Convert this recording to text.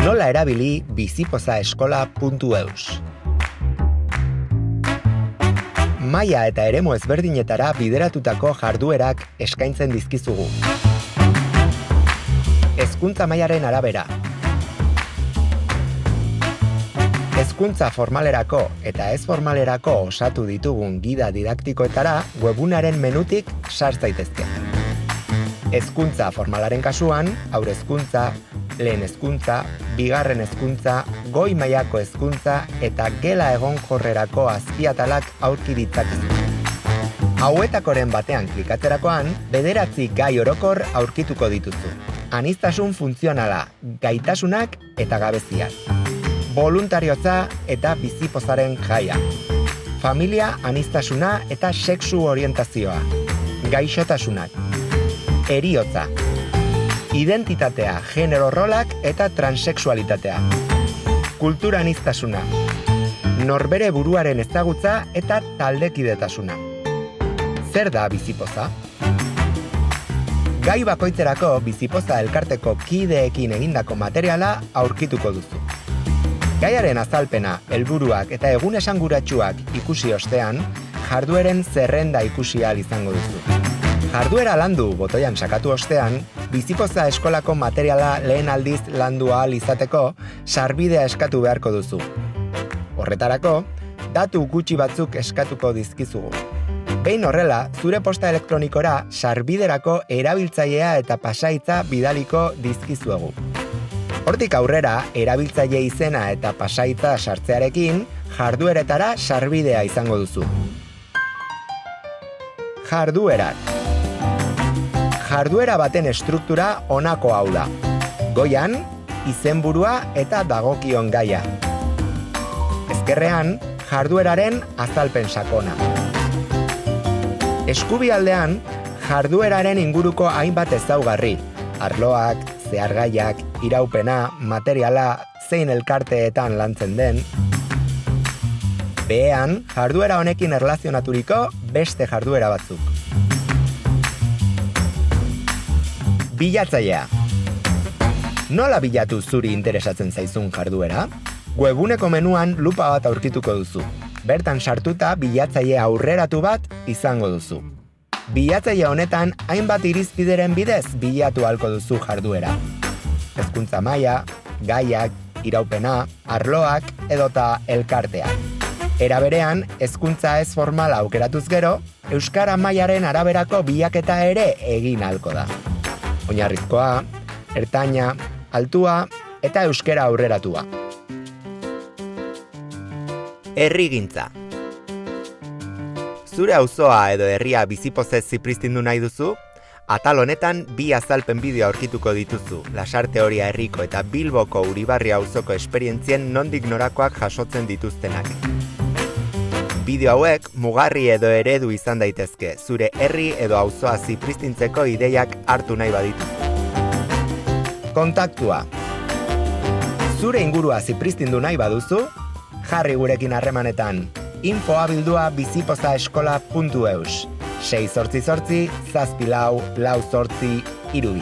Nola erabili bizipozaeskola.eus. Maila eta eremu ezberdinetara bideratutako jarduerak eskaintzen dizkizugu. Hezkuntza mailaren arabera. Hezkuntza formalerako eta ez formalerako osatu ditugun gida didaktikoetara webunaren menutik sar zaitezke. Hezkuntza formalaren kasuan, haurhezkuntza, lehen hezkuntza, bigarren hezkuntza, goi mailako hezkuntza eta gela egonkorrerako azpiatalak aurki ditzakezu. Hauetakoren batean klikatzerakoan, 9 gai orokor aurkituko dituzu. Aniztasun funtzionala, gaitasunak eta gabeziak. Boluntariotza eta bizipozaren jaia. Familia aniztasuna eta sexu orientazioa. Gaixotasunak. Heriotza. Identitatea, genero rolak eta transexualitatea. Kultura aniztasuna. Norbere buruaren ezagutza eta taldekidetasuna. Zer da bizipoza? Gai bakoitzerako bizipoza elkarteko kideekin egindako materiala aurkituko duzu. Gaiaren azalpena, helburuak eta egun esanguratsuak ikusi ostean, jardueren zerrenda ikusi ahal izango duzu. Jarduera landu botoian sakatu ostean, bizipoza eskolako materiala lehen aldiz landu ahal izateko sarbidea eskatu beharko duzu. Horretarako, datu gutxi batzuk eskatuko dizkizugu. Behin horrela, zure posta elektronikora sarbiderako erabiltzailea eta pasaitza bidaliko dizkizuegu. Hortik aurrera, erabiltzaile izena eta pasaitza sartzearekin, jardueretara sarbidea izango duzu. Jarduerak. Jarduera baten estruktura honako hau da. Goian, izenburua eta dagokion gaia. Ezkerrean, jardueraren azalpen sakona. Eskubialdean, jardueraren inguruko hainbat ezaugarri. Arloak, zehargaiak, iraupena, materiala, zein elkarteetan lantzen den. Behean, jarduera honekin erlazionaturiko beste jarduera batzuk. Bilatzailea. Nola bilatu zuri interesatzen zaizun jarduera? Webuneko menuan lupa bat aurkituko duzu. Bertan sartuta bilatzaile aurreratu bat izango duzu. Bilatzaile honetan hainbat irizpideren bidez bilatu ahalko duzu jarduera. Hezkuntza maila, gaiak, iraupena, arloak edota elkarteak. Era berean, hezkuntza ez formala aukeratuz gero, euskara mailaren araberako bilaketa ere egin ahalko da. Oinarrizkoa, ertaina, altua eta euskara aurreratua. Herrigintza. Zure auzoa edo herria bizipozez zipristindu nahi duzu? Atal honetan 2 azalpen bideo aurkituko dituzu, Lasarte Oria herriko eta Bilboko Uribarri auzoko esperientzien nondik norakoak jasotzen dituztenak. Bideo hauek mugarri edo eredu izan daitezke, zure herri edo auzoa zipristintzeko ideiak hartu nahi baditu. Kontaktua. Zure ingurua zipristindu nahi baduzu, jarri gurekin harremanetan. info@bizipozaeskola.eus 688 74 48 3.